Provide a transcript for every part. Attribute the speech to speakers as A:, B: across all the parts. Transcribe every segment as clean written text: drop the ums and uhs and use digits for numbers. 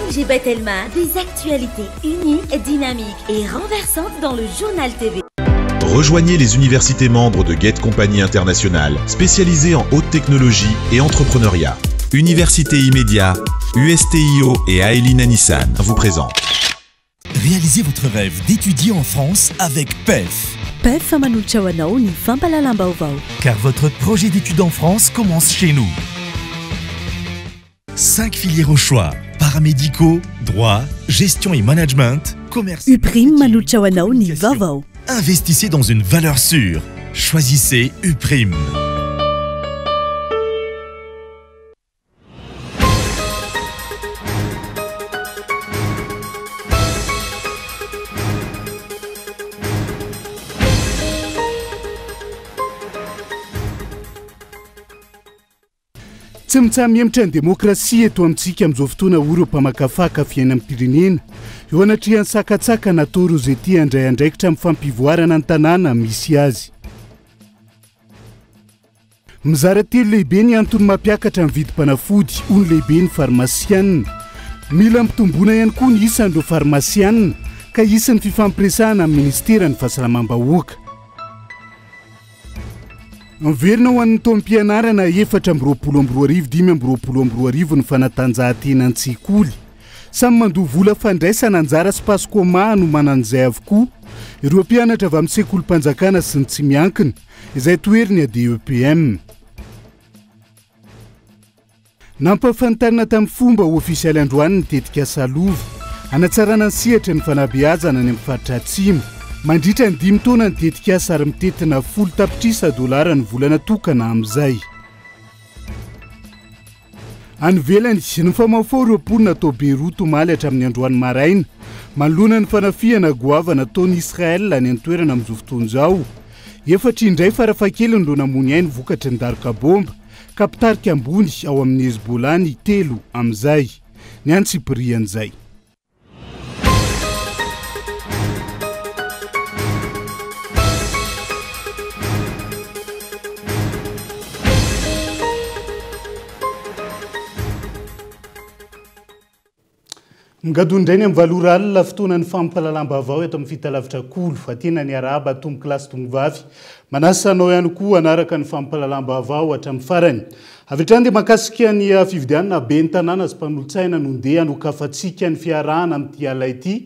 A: ONG Batelma, des actualités uniques, dynamiques et renversantes dans le journal TV.
B: Rejoignez les universités membres de Get Company International, spécialisées en haute technologie et entrepreneuriat. Université Immédiat, USTIO et Aelina Nissan vous présentent.
C: Réalisez votre rêve d'étudier en France avec PEF.
D: PEF Manulchawanao ni Fampalalambao.
C: Car votre projet d'études en France commence chez nous. 5 filières au choix: paramédicaux, droit, gestion et management, commerce.
D: Uprim Manulchawanao ni Vavao.
C: Investissez dans une valeur sûre. Choisissez Uprim.
E: Tsy mitsamihemitra ny demokrasia eto amintsika amin'izao fotoana oropa-makafaka fiaina amin'ny pirenena. Eo anatrihan'ny sakatsaka natao rozety andray andraikitra amin'ny fampivoarana ny tanàna misy azy. Mizara telo lehibe ny antony mampiakatra ny vidim-panafody hoy ny lehibe ny farmasianina. Mila mitomboana ihany koa ny isan'ireo farmasianina ka isan'ny fifampiresahana amin'ny ministeran'ny fahasalamam-bahoaka. Miverina ho an'ny taom-pianarana 4 ny fanatanjahantena an-tsekoly. Samy mandoha vola fandraisana anjara sy pasikoma no manan'izay avokoa ireo mpianatra avy amin'ny sekolim-panjakana sy ny tsy miankina izay toeriny DEPM. Nampafantarina tamin'ny fomba ofisialy androany ny tetika salova hanatsarana ny sehatra ny fanabeazana any amin'ny faritra atsimo. Mandritra ny 5 taona ny tetika sary mitetina $10 ny volana tokana amin'izay. Anivelany ny famafao ireo mponina natao Beirut omaly hatramin'ny androany maraina manoloana ny fanafihana goavana nataon'i Israel any an-toerana amin'izao fotoana izao. Efatra indray farafahakeliny no namony ainy vokatry ny daroka bomba ka mpitarika ambony ao amin'ny Hezbollah 3 amin'izay. Ny any Siprian'izay. Ngadondrainy amin'ny valora alina fotoana ny fampalalam-bavao eto amin'ny fitalavitra kolo fa tena ny araba tombo kilasy tombovavy manasanao ihany koa anaraka ny fampalalam-bavao hatramin'ny farany. Avy hatrany dia makasika ny fividianana be ny tanàna sy mpanolotsaina no ndeha hanokafantsika ny fiarahana amin'ity ala ity.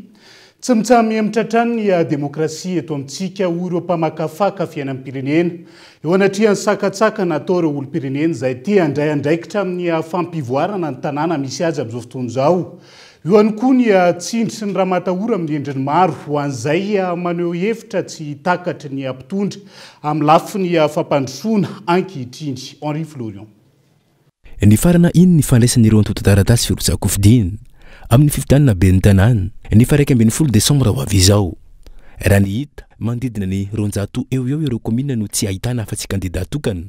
E: Tsy mitsamihemitra hatrany ny demokrasia eto amintsika hoy ireo mpamakafaka fiaina amin'ny pirenena. Eo anatrihan'ny sakatsaka natao ireo olom-pirenena izay tia handray andraikitra amin'ny fampivoarana ny tanàna misy azy amin'izao fotoana izao. Eo ihany koa ny tsindry sy ny raha matahora amin'ny endriny maro ho an'izay maneho hevitra tsy takatry ny mpitondra amin'ny lafiny fampandrosoana ankehitriny. Henri Florian.
F: Ny farana iny ny fandraisan'ireo antotan-taratasy firotsakofidina amin'ny fifidianana be ny tanàna ny 1 Desembre ho avy izao. Raha ny hita mandidina ny 200 eo ireo komina no tsy ahitana afa-tsy kandida tokana.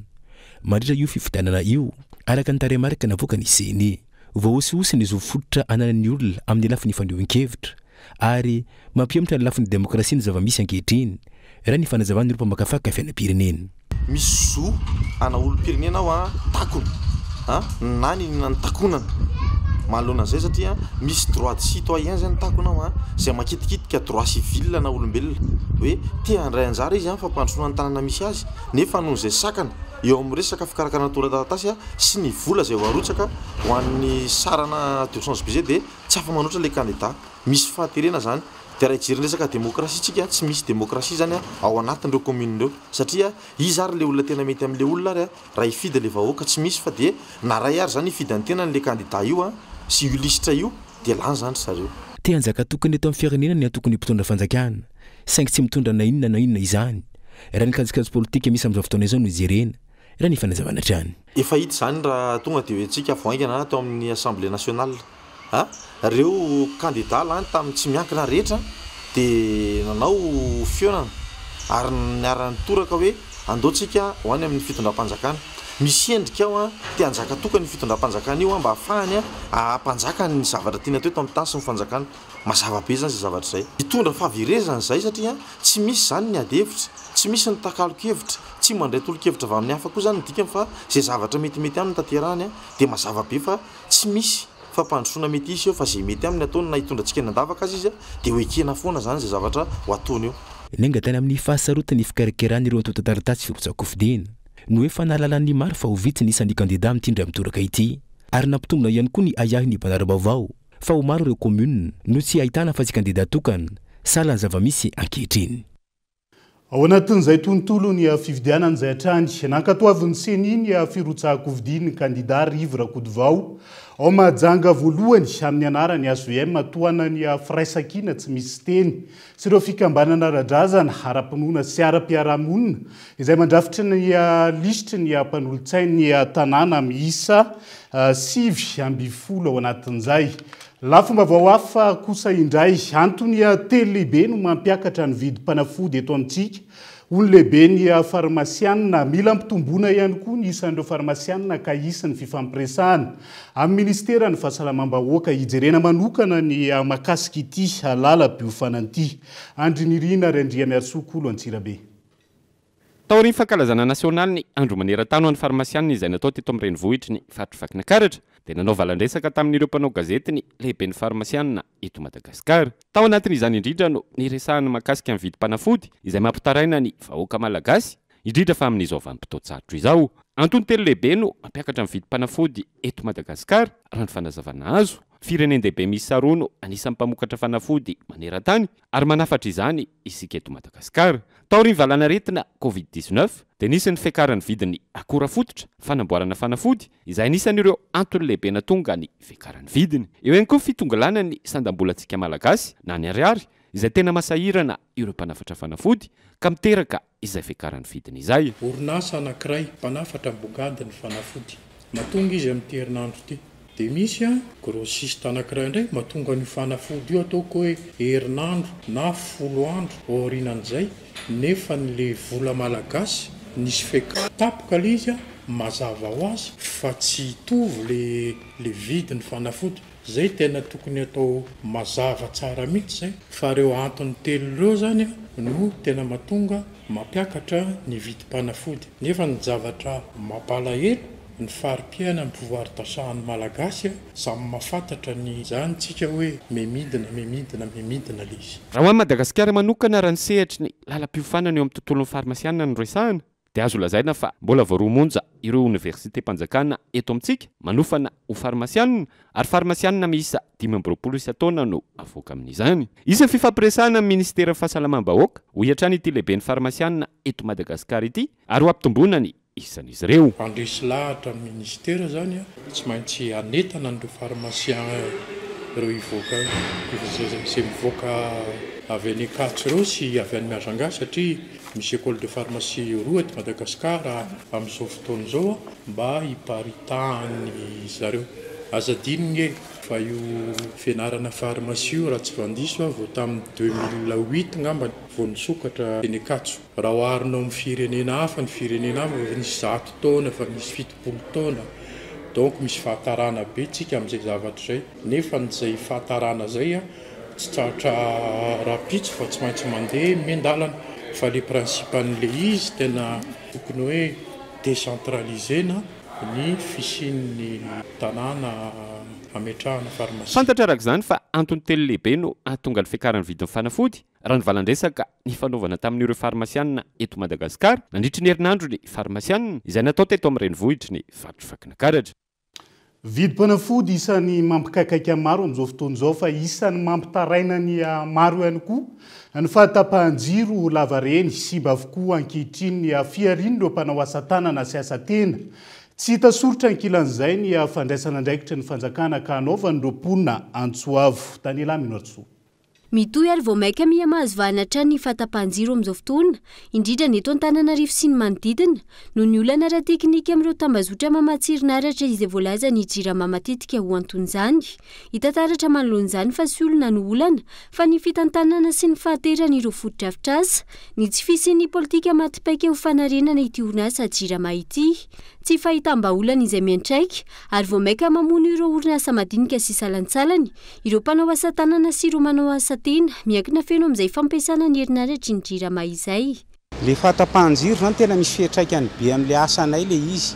F: Mandritra io fifidianana io araka ny tarehimarika navoaka ny CENI. Voaosihosiny izy ho fototra ananan'ny olona amin'ny lafiny fandroan-kevitra ary mampiematra ny lafiny demokrasia ny zava-misy ankehitriny raha ny fanazavan'ireo mpamakafaka fiainam-pirenena.
G: Misy zo ana olom-pirenena ao takona na ny takonana manoloana izay satria misy droit de citoyen zany takonao izay makitikitika droit civil na olombelona hoe tia handray anjara izy fampandrosoana ny tanàna misy azy nefa noho izay sakana eo amin'ny resaka fikarakarana tora-taratasy sy ny vola izay voarotsaka ho an'ny sarana d'urgence budget dia tsy afa-manoatra ilay candidat. Misy fahaterena zany dia raha hijery resaka demokrasia tsika tsy misy demokrasia zany ao anatin'ireo commune ireo satria izy ary le olona tena mety amin'ilay olona ary raha hifidy ilay vahoaka tsy misy fa dia na ray ary zany hifidy ny tena n'ilay candidat io sy io lisitra io dia lany zany zareo.
F: Te hanjaka tokony eto amin'ny fiarenena ny atokony mpitondra fanjakana saingy tsy mitondra na inona izany. Raha ny kajikajy politika misy amin'izao fotoana izao no ijerena raha ny fanazavana hatrany.
G: Efa hita zany raha tonga dia hoentsika voaingana tao amin'ny Assemblée nationale. Reo candidat lany tamin'ny tsy miankina rehetra dia nanao fiaonana ary niarany toraka hoe andaotsika ho any amin'ny fitondram-panjakana. Misy endrika ao tia hanjaka tokany ny fitondram-panjakana io mba ahafahany hampanjaka ny zavatra tiana atao eto amin'ny tany sy ny fanjakana. Mazava be zany izay zavatra izay. Hitondra fahaverezana izay satria tsy misy zany ny adevitra, tsy misy ny takalo-kevitra, tsy mandray tolo-kevitra avy amin'ny hafa koa zany ny dikany fa izay zavatra metimety aminy tanterahany dia mazava be fa tsy misy fampandrosoana mety isy eo fa zay mety aminy ataony na hitondratsika nandavaka azy izy dia ho ekena foana zany zay zavatra ho ataony eo
F: nenga tany amin'ny fahasarotany fikarakerana ireo antotan-taratasy firotsakofidina no hoe fanahalalan'ny maro fa ho vitsy ny isan'ny kandida mitindra mitoraka ity ary nampitombona ihany koa ny ayahin'ny mpanara-baovao fa ho maro ireo commune no tsy ahitana fa tsy kandida tokana sahala ny zava-misy ankehitriny.
E: Ao anatin'izay tontolo ny fividianana izay hatrany nankatoavin'ny seni ny firotsahako-vidiny ny kandida Rivo Rakotovao ao mahajanga voalohany amin'ny anarany ASVM toana ny firaisankina tsy misy teny sy ireo fikambanana ara-drazana ara-pinoana sy ara-piarahamonina izay mandrafitra ny lisitra ny mpanolontsainy tanàna miisa 7 ao anatin'izay. Lafomba vaoafa kosa indray antony telo lehibe no mampiakatra ny vidim-panafody eto amintsika. Olona lehibe ny farmasianina mila ampitomboana ihany koa ny isan'ireo farmasianina ka isan'ny fifampiresahana amin'ny ministera ny fahasalamam-bahoaka hijerena manokana ny makasika ity lalam-piofanana ity. Andrinirina Rendria Miarsokolo Antsirabe.
H: Taorian'ny fankalazana nasionaly ny andro maneran-tany ho an'ny farmasianina izay natao teto amin'ny renivohitry ny fatrovaky karatra dia nanao valan-dresaka tamin'ireo mpanao gazety ny lehiben'ny farmasianina eto Madagasikara. Tao anatin'izany indrindra no niresahana makasika amin'ny vidim-panafody izay mampitaraina ny vahoaka malagasy indrindra fa amin'izao vanim-potoan-tsarotro izao. Antony telo lehibe no mampiakatra amin'ny vidim-panafody eto Madagasikara raha ny fanazavana azo. Firenendehibe misy saroa no anisan'ny mpamokatra fanafody maneran-tany ary manafatra izany isika eto Madagasikara. Taorian'ny valana retina Covid-19 dia nisy ny fiakaran'ny vidin'ny akora fototra fanamboarana fanafody izay anisan'ireo antony lehibe natonga ny fiakaran'ny vidiny. Eo ihany koa fitongalana ny sandam-bolantsika malagasy na ny ariary izay tena masahirana ireo mpanafatra fanafody ka miteraka izay fiakaran'ny vidiny izay.
I: Orinasa anankiray mpanafatra mbogady ny fanafody matonga izy amin'ny herinandro ity. Dia misy grossiste anankiray indray matonga ny fanafody io ataoko hoe herinandro na 10 andro aorianan'izay nefa le vola malagasy nisy fekatapoka le izy mazava ho azy fa tsy hitovy le vidiny fanafody. Zay tena tokony atao mazava tsara mihitsy zay fa reo antony telo ireo zany no tena matonga mampiakatra ny vidim-panafody. Nefa ny zavatra mampalahelo ny fari-piaina amin'ny pouvoir d'achat malagasy samy mahafantatra ny zany tsika hoe memidina le izy.
H: Raha ho an'i Madagasikara manokana raha ny sehatry ny lalam-piofanana eo amin'ny tontolon'ny farmasianina no resahana dia azo lazaina fa mbola voaromonja ireo université mpanjakana eto amintsika manofana ho farmasianina ary farmasianina miisa 25 taona no avoaka amin'izany. Isan'ny fifampiresahana amin'ny ministera fahasalamam-bahoaka ho hiatrany ity lehiben'ny farmasianina eto Madagasikara ity ary ho ampitomboana ny isan'izy ireo.
I: Andresy lahatra amin'ny ministera zany tsy maintsy anetana n'ireo farmasian ireo ivoaka izay mivoaka avy any Ankatso ireo sy avy any Majunga satria misy école de pharmacie roa eto Madagasikara amin'izao fotoana izao mba hiparitahany zareo. Azadininy fa io fianarana pharmacie io raha tsy vandiso vao tamin'ny 2008 ngamba vao nisokatra any Ankatso. Raha oharinao amin'ny firenena hafa ny firenena hafa efa nisy 100 taona efa nisy 70 taona donc misy fahatarana be tsika amin'izay zavatra izay nefa n'izay fahatarana izay tsy tratra rapitso fa tsy maintsy mandeha mendalana fa le principe an'le izy tena tokony hoe décentralisena ny fisian'ny tanàna ametrahana farmasia.
H: Fantatra araka izany fa antony telo lehibe no ahatonga ny fiakaran'ny vidin'ny fanafody raha ny valan-dresaka ny fanaovana tamin'ireo farmasianina eto Madagasikara nandritry ny herinandro ny farmasianina izay natao teto amin'ny renivohitry ny fatrovaky karatra.
E: Vidim-panafody isan'ny mampikaikaika maro amin'izao fotoana izao fa isan'ny mampitaraina ny maro ihany koa ny fahatapahan-jiro lavareny sy mba avokoa ankehitriny ny fiariany ireo mpanao asa tanana sy asa tena. Tsy hita soritra ankilan'izay ny fandraisana andraikitra ny fanjakana ka hanaovany ireo mponina Antsoavo. Daniela Minoartso.
J: Mitohy ary vao maika mihamahazo vanatra ny fahatapahan-jiro amin'izao fotoana indrindra ny eto Antananarivo sy ny manodidina no ny olana ara-teknika amin'ireo tambazotra mamatsirinaratra izay voalaza ny jirama matetika ho anton'izany. Hita taratra manoloan'izany fa sy olona no olana fa ny fitantanana sy ny fahateran'ireo foto-drafitr'asa ny tsy fisian'ny politika matipaika ho fanarenana ity orinasa jirama ity. Tsy fahitam-baolana izay miantraika ary vao maika mamono ireo orinasa madinika sy salantsalany ireo mpanao asa tanana sy ireo manao asa tena miankina feno amin'izay fampiasana ny herinaratra ny jirama izay.
K: Le fahatapahan-jiro zany tena misy fiantraikany be amin'le asanay le izy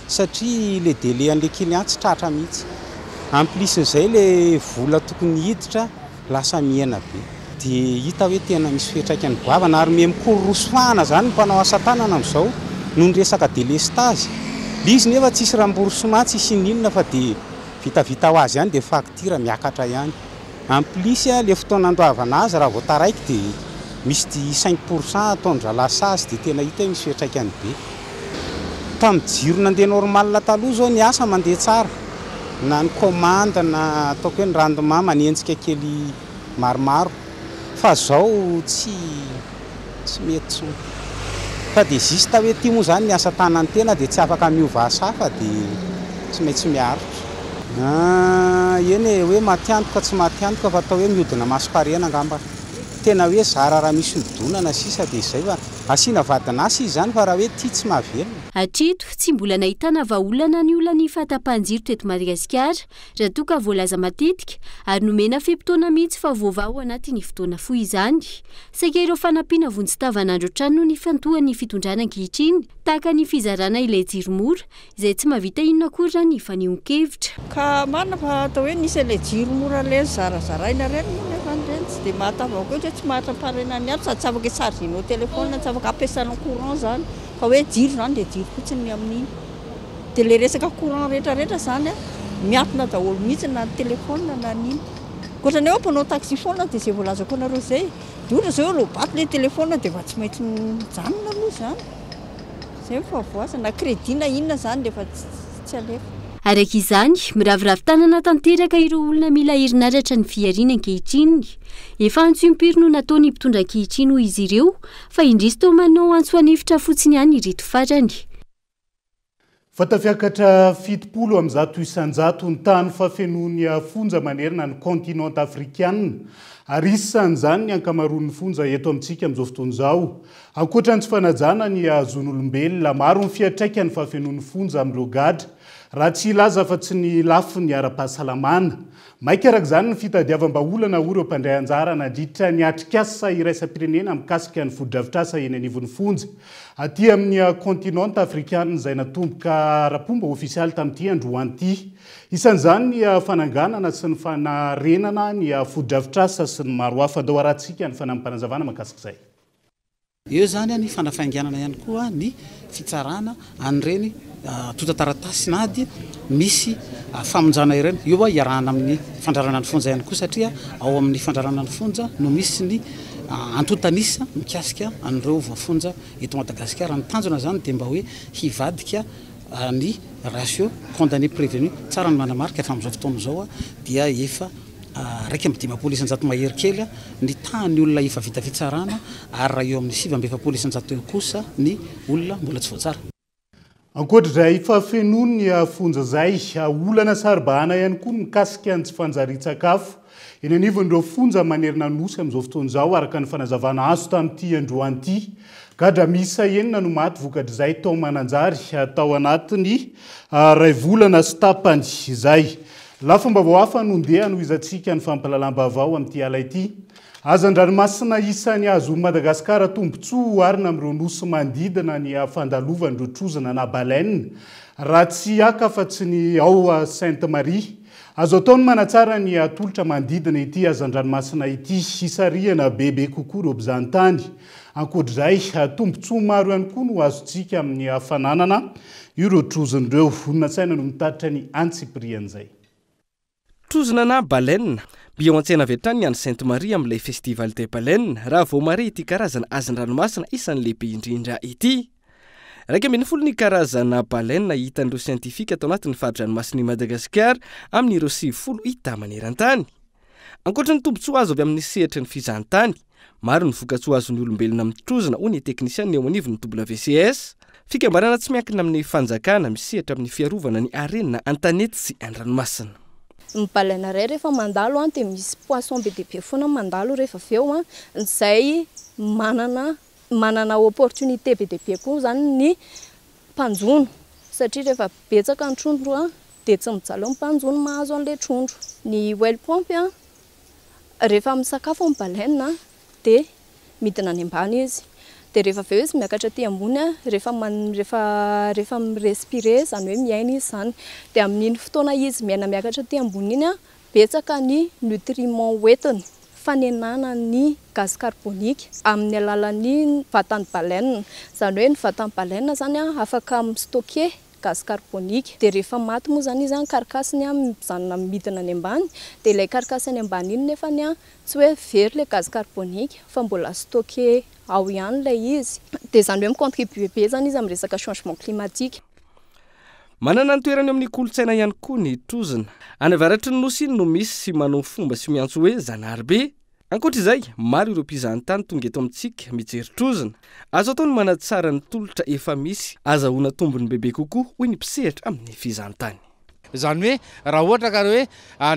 K: satria le délai an'le client tsy tratra mihitsy amplisn'izay le vola tokony hiditra lasa miena be dia hita hoe tena misy fetraika ny goavana ary mikorosofana zany ny mpanao asa tanana amin'izao noho ny resaka délestage izy nefa tsisy remboursement tsisy ninona fa dia vitavita ho azy ihany dia facture miakatra ihany amplis le fotoanandoavana azy raha vao taraiky dia misy 5% ataony dralasa azy dia tena hita hoe misy fetraikany be tamin'ny jiro nandeha normal taloha zao ny asa mandeha tsara na ny commande na ataoko hoe ny rendement manenjika kely maromaro fa zao tsy mety tsony fa dia juste hoe ty moa zany ny asa tanany tena dia tsy afaka miova asa fa dia tsy maintsy miaritra eny hoe matiantoka tsy matiantoka fa atao hoe mihodina maso-parena angamba tena hoe zara raha misy hodonana sisa dia izay fa asiana vadinasy izy zany fa raha hoe ty tsy mahavelona
J: hatrito tsy mbola nahitana vahaolana ny olana ny fahatapahan-jiro teto Madagasikara raha toa ka voalaza matetika ary nomena fe-potoana mihitsy fa voavao anatin'ny fotoana fohy izany saika ireo fanampiana vonjy-tavanandro trano ny fantohan'ny fitondrana ankehitriny tahaka ny fizarana ilay jiro mora izay tsy mahavita inona koa raha ny fanehonkevitra
L: ka marina fa atao hoe nisy ilay jiro mora le zarazaraina reny nefa reny tsy dia mahatava koa tsy mahatra-parena ny ato sady tsy afaka chargenao telefona tsy afaka ampiasanao courant zany fa hoe jiro zany dia jiro fotsiny amin'iny dia le resaka courant rehetrarehetra zany miatona daholo mihitsy na telefona na niny koatrany hoe mpanao taxifona dia izay voalazako anareo zay dia ohatra zao lobaty le telefona dia fa tsy maintsy mijanona aloha zany zay fa voasa na crédit na inona zany dia fa tsy alefa
J: araka izany miraviravin-tanana tanteraka ireo olona mila herinaratra ny fiariana ankehitriny efa antsoim-piro no nataony mpitondra ankehitriny ho izy ireo fa indrisy toa manao antsoanefitra fotsiny ihany ireto farany
E: fatafiakatra 70 amin'zato isanjato ny tany fafenoany fonja manerina ny continent africaine ary isan'izany ny ankamaroan'ny fonja eto amintsika amin'izao fotoana izao ankoatra ny tsy fanajana ny azon'olombelona maro ny fiatraika ny fafenoan'ny fonja amin'ireo gadra raha tsy ilaza fa tsy ny lafy ny ara-pahasalamana maika araka izany ny fitadiavam-baolana ho ireo mpandray anjara nandritra ny atrikasa iraisam-pirenena mikasika ny fodravitrasa eny anivon'ny fonja aty amin'ny continent africaine izay natomboka rapomba ofisialy tamin'ity androany isan'izany ny fananganana sy ny fanarenana ny fodravitrasa sy ny maro hafa andao arahantsika ny fanampanazavana makasika izay
K: eo zany ny fanafainganana ihany koa ny fitsarana an'ireny tota-taratasy nady misy famonjana ireny eo iarahana amin'ny fandrarana ny fonja ihany koa satria ao amin'ny fandrarana ny fonja no misy ny antotanisa mikasika an'ireo vafonja eto Madagasikara ny tanjona zany dia mba hoe hivadika ny ratio condamné prévenu tsara ny manamarika fa amin'izao fotoana izao dia efa raika amin'ny 10 isanjato mahery kely ny tany olona efa vita fitsarana ary raha eo amin'ny 7 isanjato eo kosa ny olona mbola tsy voatsara
E: ankoatr'izay fafenoany ny fonja zay olana saribahana ihany koa mikasika ny tsy fanjari-tsakafo eny anivon'ireo fonja manerina nosy amin'izao fotoana izao araka ny fanazavana azo tamin'ity androany ity gadra misa enina no maty vokatr'izay tao mananjary tao anatiny ray volana sy tapany izay lafomba vao hafa nondeha no izantsika ny fampalalam-baovao amin'ity ala ity azan-dranomasina isan'ny azo Madagasikara tombontsoa arina amin'ireo nosy mandidina ny fandalovan'ireo trozona na baleine raha tsy aka fa tsy ny ao Sainte Marie azo ataony manatsara ny atolotra mandidina ity azan-dranomasina ity isariana bebe kokoa ireo mpizahatany ankoatr'izay tombontsoa maro ihany koa no azontsika amin'ny fananana ireo trozon'ireo olona-tsaina no mitatitra ny antsiprian'izay
M: trozona na baleine bio an-tsena avy hatrany any Sainte Marie amin'ilay festival de baleine raha vao mare ity karazana azan-dranomasina isan'ny lehibe indrindra ity raika ambin'ny folo ny karazana baleine hitan'ireo sientifika atao anatin'ny fahadra-dranomasin'i Madagasikara amin'ireo 90 hita maneran-tany ankoatra ny tombontsoa azo avy amin'ny sehatry ny fizahantany maro ny vokatsoa azon'ny olombelona amin'ny trozona ho ny teknisianny eo anivon'ny WCS fikambanana tsy miankina amin'ny fanjakana misehatra amin'ny fiarovana ny arenina an-tanety sy an-dranomasina
N: ny baleine ray rehefa mandalo dia misy poisson be dia be foana mandalo rehefa aveo izay manana opportunité be dia be koa zany ny mpanjono satria rehefa betsaka ny trondro dia tsy mijaleo ny mpanjono mahazo an'ilay trondro ny whale pompe rehefa misakafo ny baleine dia midina any ambany izy dia rehefa avy eo izy miakatra aty ambony a rehefa mirespire zany hoe miaina izy zany dia amin'iny fotoana izy miaina miakatra aty ambony iny a betsaka ny nutriments hoentiny fanenana ny gaz carbonique amin'ny alalan'ny vatany baleine zany hoe ny vatany baleine zany a afaka mistocker gaz carbonique dia rehefa maty moa zany izy karkasiny a mijanona midina any ambany dia ilay karkasy any ambany iny nefa ny a tsy hoe very le gaz carbonique fa mbola stocké ao ihany ilay izy dia zany hoe micontribue be zany izy amin'ny resaka changement climatique.
M: Manana ny toerany amin'ny kolotsaina ihany koa ny trozona any avaratry ny nosy iny no misy manao fomba sy miantso hoe Zanarbe. Ankoatr'izay maro ireo mpizahatany tonga eto amintsika mijery trozona azo atao ny manatsara ny tolotra efa misy azahoana tombony bebe kokoa hoy ny mpisehatra amin'ny fizahatany.
O: Zany hoe raha ohatra ka hoe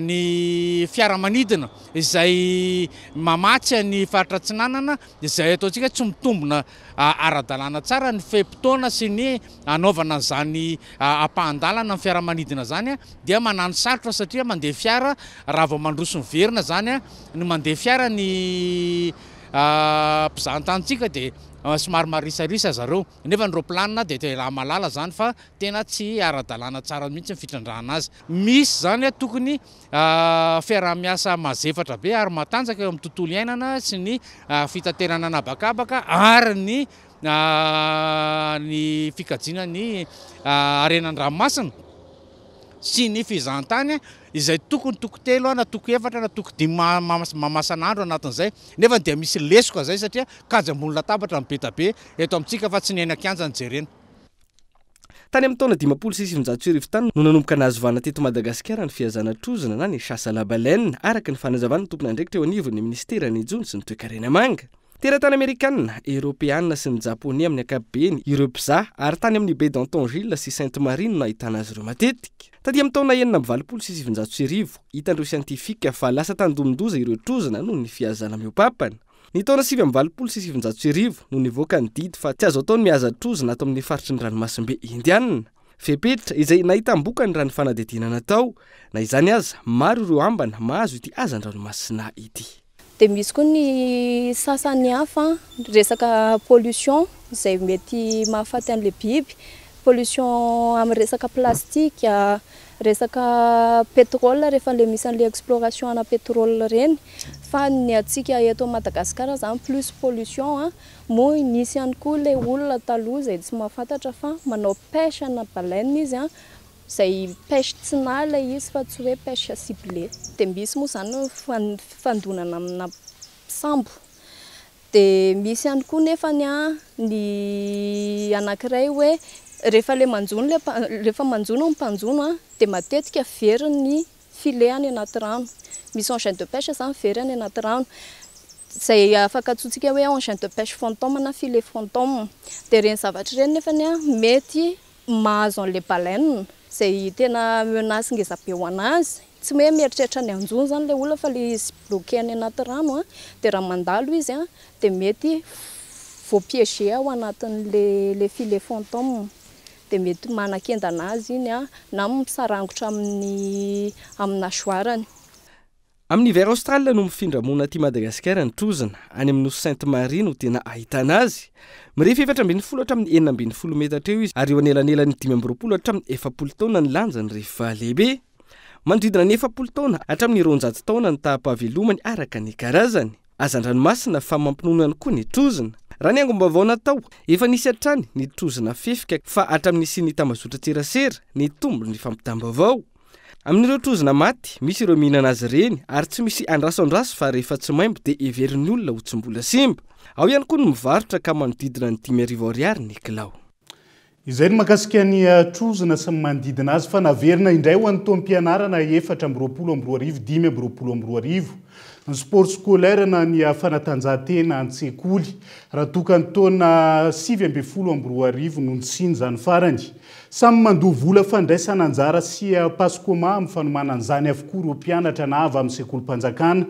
O: ny fiaramanidina izay mamatsy ny faritra Atsinanana izay ataontsika tsy mitombona ara-dalàna tsara ny fe-potoana sy ny anaovana zany ampahandalana ny fiaramanidina zany dia manano sarotra satria mandeha fiara raha vao mandroso ny verina zany ny mandeha fiara ny mpizahantantsika dia somary marisarisa zareo nefa ny roplanina dia raha malala zany fa tena tsy ara-dalàna tsara mihitsy ny fitrandrahana azy. Misy zany tokony fiaraha-miasa mazefatra be ary matanjaka eo amin'ny tontolo iainana sy ny fitaterana anabakabaka ary ny fikajiana ny arenan-dranomasina sy ny fizahantany izay tokony telo na toko efatra na toko dimy mamasan'andro anatin'izay nefa dia misy lesoka zay satria kajy ambony latabatra mibeta be eto amintsika fa tsy ny aina kianja ny jerena.
M: Tany amin'ny taona 1970 tany no nanomboka nazovana teto Madagasikara ny fihazana trozona na ny chasse à la baleine araka ny fanazavana tompona andraikitra eo anivon'ny ministeran'ny Jony sy ny toe-karena manga. Teratany Amerikanina, Europeanina sy ny Japonais amin'ny ankapobeny ireo mpizaha ary tany amin'ny baie d'Antonville sy Sainte-Marie no ahitana azy ireo matetika. Taty amin'ny taona 1970 hitandreo siantifika fa lasa tandomondoza ireo trozona noho ny fihazana miopapana. Ny taona 1970 no nivoaka ny didy fa tsy azo atao ny mihaza trozona ato amin'ny faritry ny ranomasimbe Indianina. Fepetra izay nahitam-boka ny rano fanadidina natao na izany aza maro ireo ambana mahazo ity hazan-dranomasina ity.
N: Dia misy koa ny sasany hafa resaka pollution izay mety mahafaty an'ilay biby, pollution amin'ny resaka plastika, resaka pétrole rehefa le misy an'ilay exploration ana pétrole reny fa ny atsika eto Madagasikara zany plus pollution moa nisy ihany koa ilay olona taloha izay tsy mahafantatra fa manao pêche ana baleine izy izay pêche tsy nala izy fa tsy hoe pêche ciblée dia misy moa zany fandonana amina sambo dia misy ihany koa nefa ny anankiray hoe rehefa le manjono ny mpanjono dia matetika very ny filet any anaty rano. Misy engin de pêche zany very any anaty rano izay afaka atsotsika hoe engin de pêche fantôme na filet fantôme dia reny zavatra ireny nefa mety mahazo an'ilay baleine izay tena menace ngeza be ho anazy. Tsy hoe mieritreritra ny anjono zany ilay olona fa le izy bloqué any anaty rano dia raha mandalo izy dia mety voapiégé ao anatin'le filet fantôme dia mety manakenda anazy iny na misarangotra amin'ny nageoirany.
M: Amin'ny hiver Aostralia no mifindramona aty Madagasikara ny trozona any amin'ny nosy Sainte-Marie no tena ahitana azy. Mirefy 720 hatramin'ny 420 metatra eo izy ary eo anelanelan'ny 520 hatramin'ny 70 taona ny lanjany rehefa lehibe. Manodidina ny 70 taona hatramin'ny 200 taona ny taham-pahavelomany araka ny karazany. Hazan-dranomasina fa mampinono ihany koa ny trozona. Raha ny angom-baovao natao efa nisy hatrany ny trozona fefika fa hatramin'ny sy ny tambazotra tserasera ny tombo ny fampitam-baovao. Amin'ireo trozona maty misy ireo mihinana azy reny ary tsy misy andraso fa rehefa tsy maimbo dia heverin'ny olona ho tsy mbola simba. Ao ihany koa no mivarotra ka manodidina ny 5,000 ariary ny kilao.
E: Izay ny makasika ny trozona sy manodidina azy fa naverina indray ho an'ny taom-pianarana 4,20 ny sport scolaire na ny fanatanjahantena an-tsekoly raha tokany taona 7,20 no nisiny zany farany. Samy mandoha vola fandraisana anjara sy pasikoma amin'ny fanomanana izany avokoa ireo mpianatra na avy amin'ny sekolim-panjakana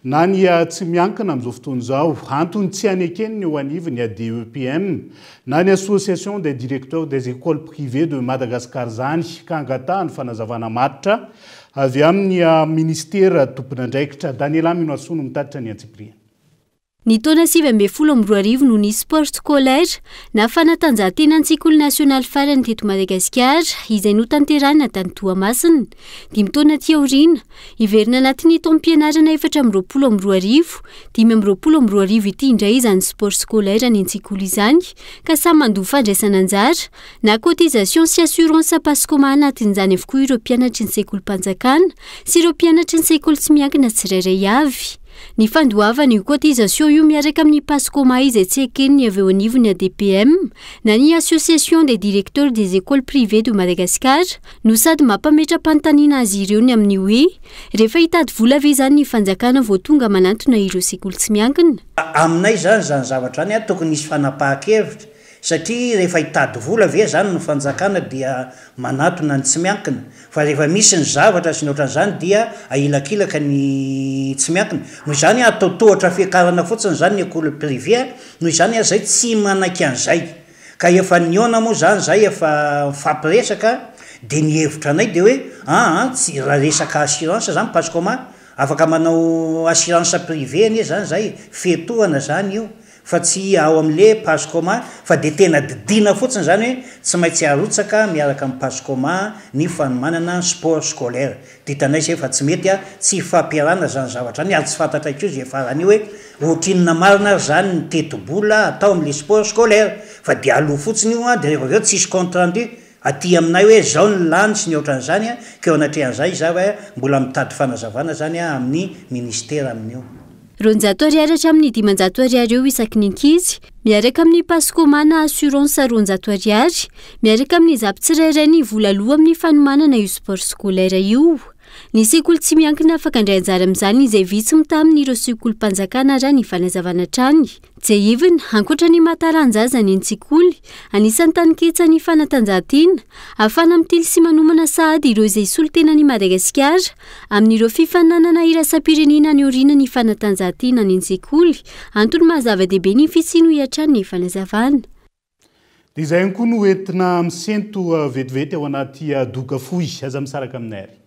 E: na ny tsy miankina amin'izao fotoana izao. Antony tsy anekeny ny eo anivony DEPM na ny association des directeurs des écoles privées de Madagascar zany ka angatahany fanazavana matitra avy amin'ny ministera tompon'andraikitra Daniela Minoasono mitatitra ny Antsipriana.
J: Ny taona 2012 no ny sport scolaire na fanatanjahantena an-tsekoly nasionaly farany teto Madagasikara izay notanterahina tany Toamasina. 5 taona ty aoriana, iverina anatin'ny taom-pianarana 420, 520 ity indray izany sport scolaire any an-tsekoly izany, ka samy mandoa fandraisana anjara na cotisation sy assurance pascoma anatin'izany avokoa ireo mpianatry ny sekolim-panjakana sy ireo mpianatry ny sekoly tsy miankina tsirairay avy. Ny fandoavana io cotisation io miaraka amin'ny pascoma izay tsy ekeniny avy eo anivony ADPM na ny association des directeurs des écoles privées de Madagascar no sady mampametra-panontaniana azy ireo ny amin'ny hoe rehefa hitady vola ve izany ny fanjakana vao tonga manantona ireo sekoly tsy miankina.
P: Aminay zany zavatra any tokony misy fanapahan-kevitra satria rehefa hitady vola ve zany ny fanjakana dia manatona ny tsy miankina, fa rehefa misy ny zavatra sy ny ohatran'izany dia ailakilaka ny tsy miankina. Noho izany atao tohatra fiakarana fotsiny zany ny école privée, noho izany zay tsy manaiky an'izay. Ka efa niona moa zany zay efa fampiresaka dia ny hevitra anay dia hoe tsy raha resaka assurance zany pascoma afaka manao assurance privée anie zany zay fetohana zany io. Fa tsy ao amin'le pascoma fa dia tena didina fotsiny zany hoe tsy maintsy arotsaka miaraka amin'ny pascoma ny fanomanana sport scolaire. Ditanay zay fa tsy mety tsy fampiarana zany zavatra any ary tsy fantatra keo zay farany hoe ohatrinona marina zany ny teti-bola atao amin'le sport scolaire fa dia aloha fotsiny io dia rehefa aveo tsisy compte rendu aty aminay hoe zao ny lany sy ny ohatran'izany ka eo anatrehan'izay zava mbola mitady fanazavana zany amin'ny ministera amin'io.
J: 200 ariary hatramin'ny 500 ariary eo isaky ny ankizy, miaraka amin'ny pascoma na assurance 200 ariary, miaraka amin'ny zapo tsirairay ny vola aloha amin'ny fanomanana io sport scolaire io. Ny sekoly tsy miankina afaka indray anjara amin'izany izay vitsy mita amin'ireo sekolim-panjakana raha ny fanazavana trany. Jevina, ankoatra ny mahataranjaza ny an-tsekoly, anisan'ny taniketsa ny fanatanjahantena, ahafana mitily sy manomana sahady ireo izay solon-tena ny Madagasikara amin'ireo fifananana iraisam-pirenena ny oriana ny fanatanjahantena ny an-tsekoly, antony mahazava-dehibe ny fitsiny ho iatrany ny fanazavana.
E: Dia izay koa no entina misento vetivety ao anaty doka fohy, aza misaraka aminay ary.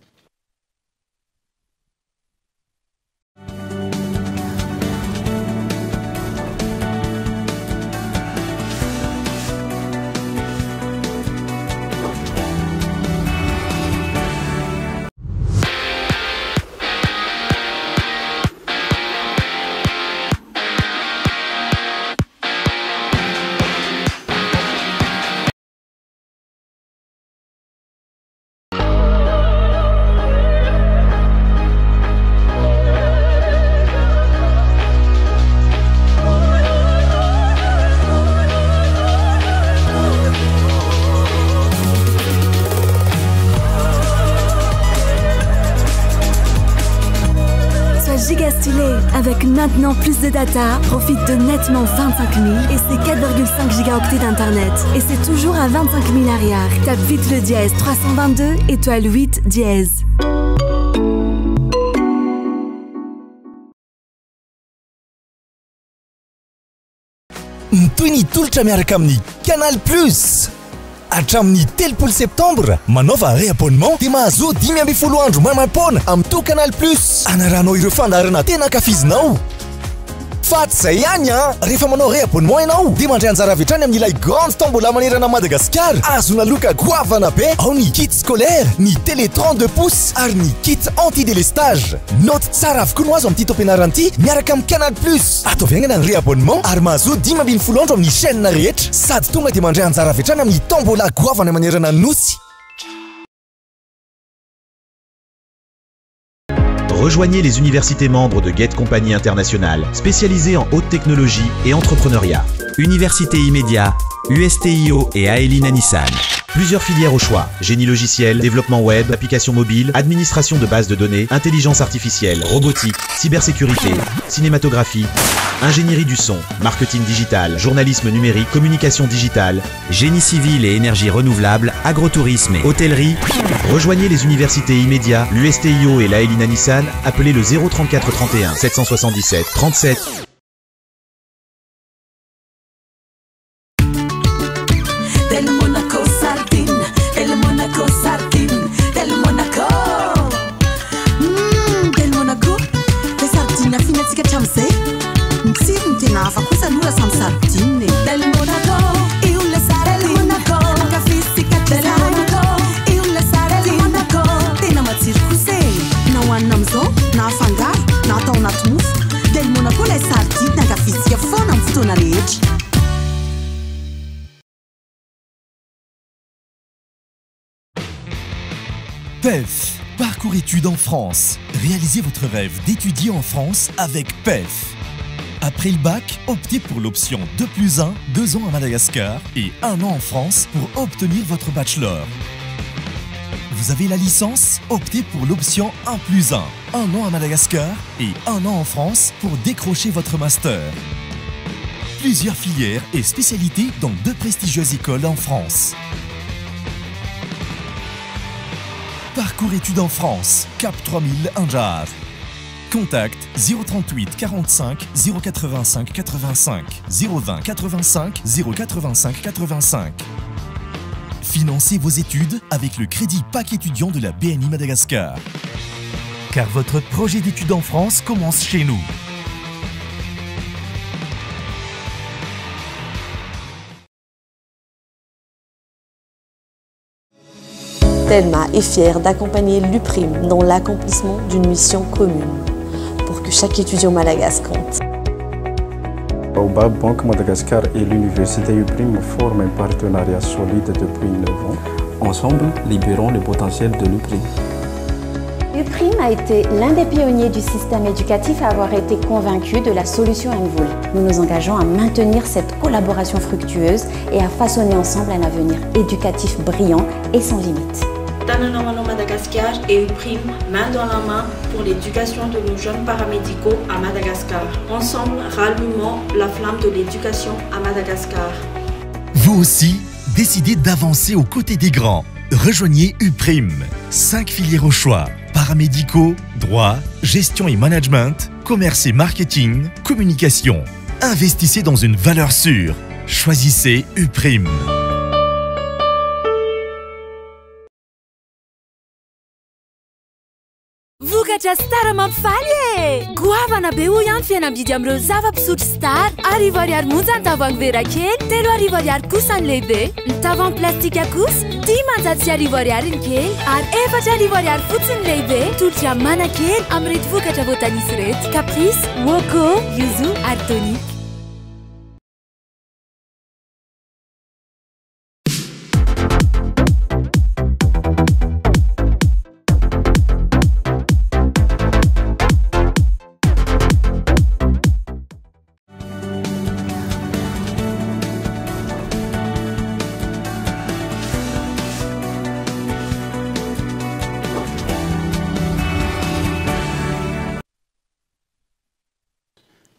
Q: Avec maintenant plus de data, profite de nettement 25 000 et c'est 4,5 gigaoctets d'internet. Et c'est toujours à 25 000 arrière. Tape vite le dièse 322 étoile 8 dièse.
C: Toy ny tolotra miaraka amin'ny Canal Plus. Hatramin'ny 3 septembre, manaova réabonnement dia mahazo 10 andro mamampona amin'ny to Canal Plus. Anaranao ireo fandaharana tena ankafizinao. Fa tsy izay ihany rehefa manao réabonnement ianao dia mandray anjara avy hatrany amin'ilay grande tombola manerana Madagasikara. Azona loka goavana be ao ny kit scolaire, ny télé 32 pouces ary ny kit anti-délestage. Note tsara avokoa no azo amin'ity taom-pianarana ity miaraka amin'ny Canal Plus. Ataoviangana ny réabonnement ary mahazo 10 andro amin'ny chaîne rehetra sady tonga dia mandray anjara avy hatrany amin'ny tombola goavana manerana nosy.
B: Rejoignez les universités membres de Get Compagnie Internationale, spécialisées en haute technologie et entrepreneuriat. Université Immédiat, USTIO et Aeline Nissan. Plusieurs filières au choix: génie logiciel, développement web, applications mobiles, administration de bases de données, intelligence artificielle, robotique, cybersécurité, cinématographie, ingénierie du son, marketing digital, journalisme numérique, communication digitale, génie civil et énergie renouvelable, agrotourisme et hôtellerie. Rejoignez les universités Immédiat, l'USTIO et l'Aeline Nissan. Appelez le 034 31 777 37.
Q: Del Monaco, le sardines fine, c'est que tu
R: thon na afangaro na atao anaty mofo dia limona koa ilay sardine ankafizika foana amin'ny fotoana rehetra.
C: PEF, Parcours études en France. Réalisez votre rêve d'étudier en France avec PEF. Après le bac, optez pour l'option 2+1, 2 ans à Madagascar et 1 an en France pour obtenir votre bachelor. Vous avez la licence? Optez pour l'option 1+1, 1 an à Madagascar et 1 an en France pour décrocher votre master. Plusieurs filières et spécialités dans 2 prestigieuses écoles en France. Parcours études en France, Cap 3000 Anjar. Contact 038 45 085 85 020 85 085 85. Financez vos études avec le crédit PAC étudiant de la BNI Madagascar. Car votre projet d'études en France commence chez nous.
S: Telma est fière d'accompagner l'UPRIM dans l'accomplissement d'une mission commune pour que chaque étudiant malagasy compte.
T: Baobab Banque Madagascar et l'université UPRIM forment un partenariat solide depuis 9 ans. Ensemble, libérons le potentiel de l'UPRIM.
U: UPRIM a été l'un des pionniers du système éducatif à avoir été convaincu de la solution Envol. Nous nous engageons à maintenir cette collaboration fructueuse et à façonner ensemble un avenir éducatif brillant et sans limite.
V: Tananamano Madagascar et UPRIM, main dans la main pour l'éducation de nos jeunes paramédicaux à Madagascar. Ensemble, rallumons la flamme de l'éducation à Madagascar.
C: Vous aussi, décidez d'avancer aux côtés des grands. Rejoignez UPRIM. 5 filières au choix. Paramédicaux, droit, gestion et management, commerce et marketing, communication. Investissez dans une valeur sûre. Choisissez UPRIM.
W: Vokatra Star mampifaly e! Goavana be hoy ihany fihenam-bidy amin'ireo zava-pisotro Star. R$10 monja ny tavoahangy vera kely, R$10 kosa ny lehibe. Ny tavoahangy plastika kosa R$10,900 ny kely, ary R$4,000 fotsiny ny lehibe. Tolotra mana kely amin'ireto vokatra voatanisy reto: Caprice, Woko, Yuzu ary Tonic.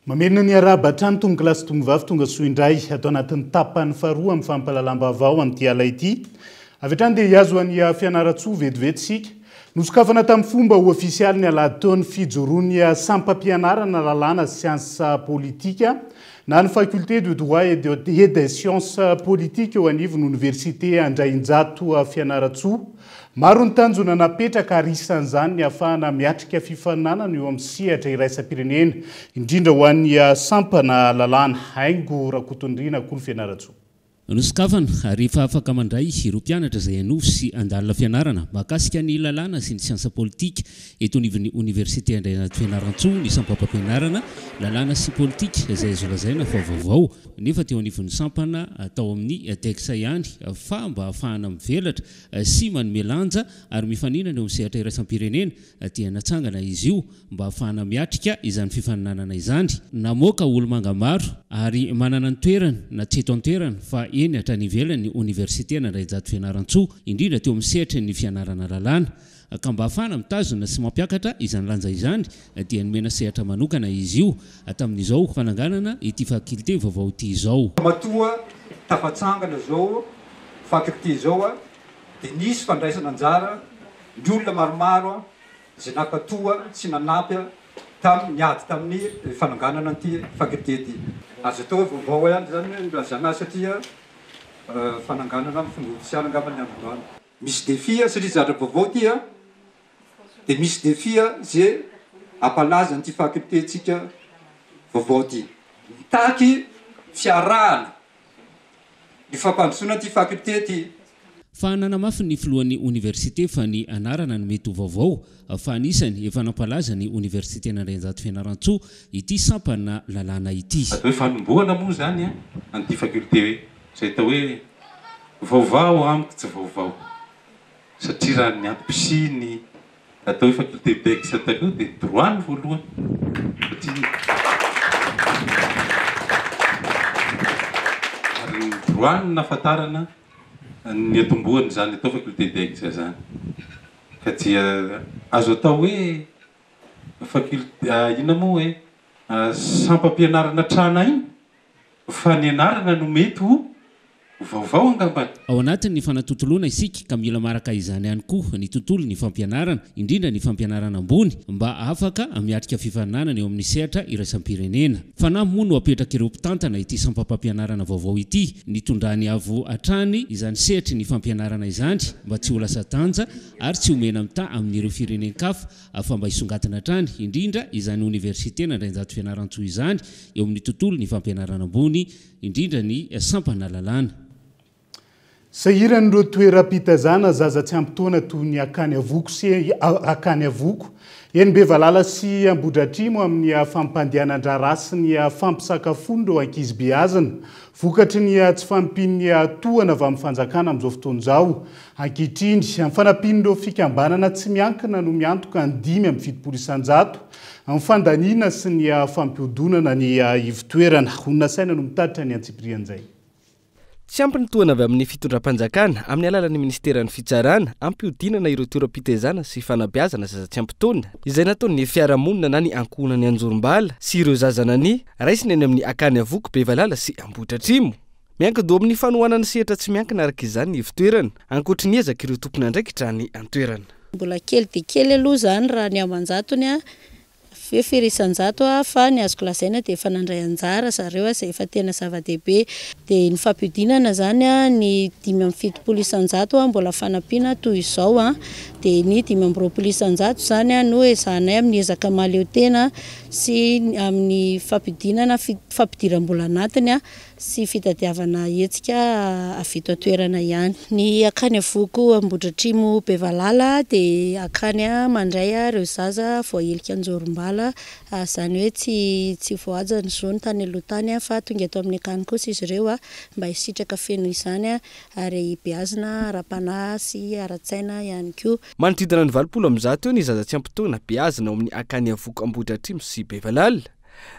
E: Mamenina ny araba hatrany tonga kilasy tongovavy tonga soa indray atao anatin'ny tapany faharoa amin'ny fampahalalam-baovao amin'ity ala ity. Avy hatrany dia hiazo an'ny fianaratsoa vetivety sika. Nosokafana tamin'ny fomba ofisialy ny alahady taon'ny fijoroany sampam-pianarana lalàna siansa politika na ny faculté de droit et des sciences politiques eo anivon'université Andrainjato fianaratsoa. Maro ny tanjona napetraka ary isan'izany ny ahafahana miatrika fifaninanana eo amin'ny sehatra iraisam-pirenena indrindra ho an'ny sampana lalàna haingo Rakotondriana koa ny fianaratsoa.
X: Nosokafana rehefa afaka mandray ireo mpianatra izay hanovy sy andalina fianarana mahakasika ny lalàna sy ny siansa politika eto anivon'ny université Andrainjato fianaratsoa ny sampam-pampianarana lalàna sy politika izay azo lazaina fa vaovao nefa teo anivon'ny sampana atao amin'ny teksa ihany fa mba ahafahana mivelatra sy manome lanja ary mifaninana eo amin'ny sehatra iraisam-pirenena dia natsangana izy io mba ahafahana miatrika izany fifaninanana izany. Namoaka olo-manga maro ary manana ny toerana na tsy eto an-toerana fa eny hatrany ivelany ny université Andrainjato fianaratsoa indrindra teo amin'ny sehatra ny fianarana lalàna. Ka mba ahafahana mitazona sy mampiakatra izany lanja izany dia nomena sehatra manokana izy io tamin'izao fananganana ity faculté vaovao ity izao.
Y: Matoa tafatsangana zao faculté zao dia nisy fandraisana anjara ny olona maromaro izay nakatoa sy nanampy niady tamin'ny fananganana an'ity faculté ity. Azo atao vaovao ihany zany lazana satria fananganana amin'ny fomba ofisialy angambany androany. Misy défia satria zatra vaovao ity dia misy défia zay ampalaza an'ity faculté tsika vaovao ity. Mitaky fiarahana ny fampandrosoana an'ity faculté ity.
X: fa nanamafy ny filohan'ny université fa ny anarana ny mety ho vaovao fa anisany efa nampalaza ny université n'Andrianjato Fianarantsoa ity sampana lalàna ity.
A: Atao hoe fanombohana moa zany an'ity faculté zay atao hoe vaovao amiko tsy vaovao satria raha ny ampisiny atao hoe faculté bex taloha dia droit ny voalohany ary ny droit ny nafatarana ny atombohany zany atao faculté bex zany ka dia azo atao hoe faculté ina moa hoe sampam-pianarana trana iny fa ny anarana no mety ho vaovao angambany.
X: Ao anatin'ny fanatotoloana isika ka mila maraka izany ihany koa ny tontolo ny fampianarana indrindra ny fampianarana ambony mba afaka miatrika fifaninana eo amin'ny sehatra iraisam-pirenena. Fanampy moa no apetraka ireo mpitantana ity sampam-pampianarana vaovao ity nitondrany avo hatrany izany sehatry ny fampianarana izany mba tsy ho lasa tanja ary tsy homena mita amin'ireo firenenkafa fa mba hisongatana hatrany indrindra izany université n'Andrianjato Fianarantsoa izany eo amin'ny tontolo ny fampianarana ambony indrindra ny sampana lalàna.
E: Sahiran'ireo toeram-pitazana zaza tsy ampitoana toy ny akany avoko sy akany avoko eny Bevalala sy Ambohidratrimo amin'ny fampandehanan-draharaha sy ny fampisakafoana ireo ankizy beazina vokatry ny tsy fampin'ny tohana avy amin'ny fanjakana amin'izao fotoana izao ankehitriny amin'ny fanampin'ireo fikambanana tsy miankina no miantoka ny 5,7 amin'ny fandaniana sy ny fampihodonana ny ivotoerana honina saina no mitatitra ny antsiprian'izay.
M: Tsy ampy ny tohana avy amin'ny fitondram-panjakana amin'ny alalan'ny ministeran'ny fitsarana ampihodinana ireo toeram-pitezana sy fanabeazana zaza tsy ampitoana izay nataon'ny fiarahamonina na ny ankohonany Anjorombala sy ireo zazana ny raisiny eny amin'ny akany avoko Bevalala sy Ambohidratrimo. Miankido amin'ny fanohanana sehatra tsy miankina araka izany ny ivotoerana ankoatry ny ezaka ireo tompony andraikitra ny antoerana.
L: Mbola kely dia kely aloha zany raha ny Amanjatony firisan-jato fa ny azoko lazaina dia efa nandray anjara zareo izay efa tena zava-dehibe dia ny fampihodinana zany ny 5,7 isan-jato mbola fanampiana toy izao dia ny 5,20 isan-jato zany no ezahanay amin'ny ezaka mahaleo tena sy amin'ny fampihodinana fampidiram-bola anatiny sy fitadiavana hetsika avito atoerana ihany. Ny akany avoko Ambohidratrimo Bevalala dia akany mandray ireo zaza voahelika Anjorombala zany hoe tsy voajany zao ny tany aloha tany fa tonga eto amin'ny akany kosa izy ireo mba hisitraka feno izany ary beazina ara-panahy sy ara-tsaina ihany koa.
M: Manodidina ny 20 ny zaza tsy ampitoana beazina ao amin'ny akany avoko Ambohidratrimo sy Bevalala.